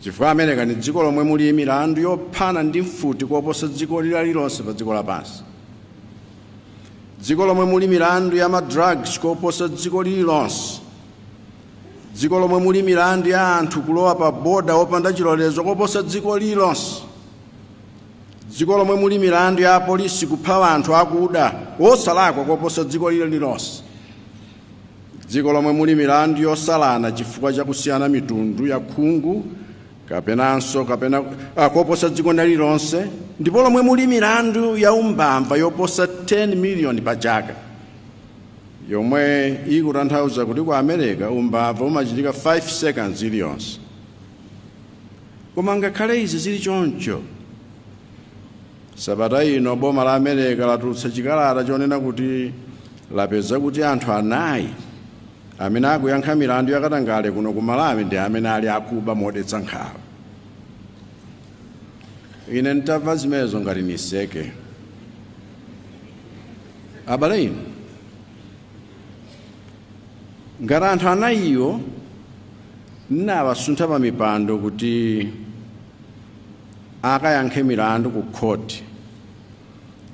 chifukwa America ndi dziko lomwe muli milandu yophana ndi mfuti koposa dziko lililonse pa dziko lapansi, dziko lomwe muli milandu ya madrugs koposa dziko lililonse, dziko lomwe muli milandu ya anthu kulowa pa boda opanda chilolezo koposa dziko lililonse, dziko lomwe muli milandu ya polisi kupha anthu akuda osalakwa koposa dziko lililonse, dziko lomwe muli milandu yosalana chifukwa cha kusiyana mitundu ya khungu koposa dziko lililonse, ndipo lomwe muli milandu ya umbava yoposa 10 million pa chaka, yomwe ikutanthauza kuti ku America umbava umachitika 5 seconds iliyonse. Koma ngakhale izi zili choncho, sabata ino boma la America latulutsa chikalata chonena kuti lapeza kuti anthu 4 amene akuyankha milandu yakatangale kuno ku Malawi ndi amene ali akuba modetsa nkhawa. Ine ndamva zimenezo ngati miseke. Abale inu, ngati anthu 4 nawasuntha pa mipando kuti akayankhe milandu ku khoti,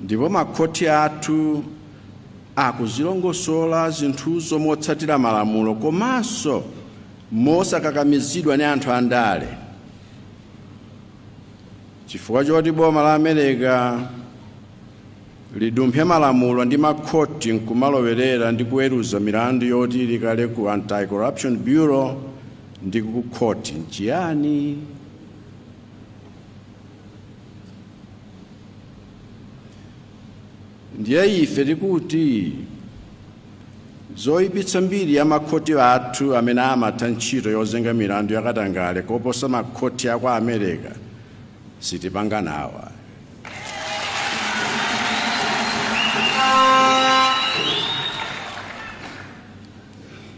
ndipo makhoti athu akuzilongosola zinthuzo motsatira malamulo komanso mosakakamizidwa ndi anthu andale, chifukwa choti boma la America lidumphe malamulo ndi makhoti nkumalowerera ndi kuweruza milandu yoti ili kale ku Anti-Corruption Bureau ndi ku khoti nchiyani? Ndiye ife tikuti zoyipitsa mbiri ya makhoti athu amene amatha ntchito yozenga milandu yakatangale koposa makhoti a ku America sitipanga nawa.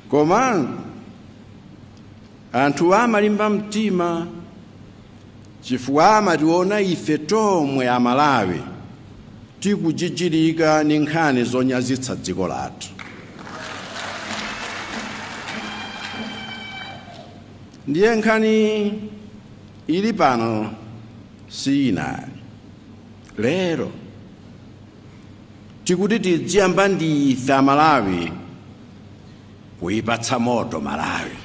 Koma anthu amalimba mtima chifukwa amationa ife tomwe Amalawi tikujijirika ndi nkhani zonyazitsa dziko lathu. Ndiye nkhani ili pano si inayi. Lero tikuti tidziyamba ndi ife Amalawi kuyipatsa moto Malawi.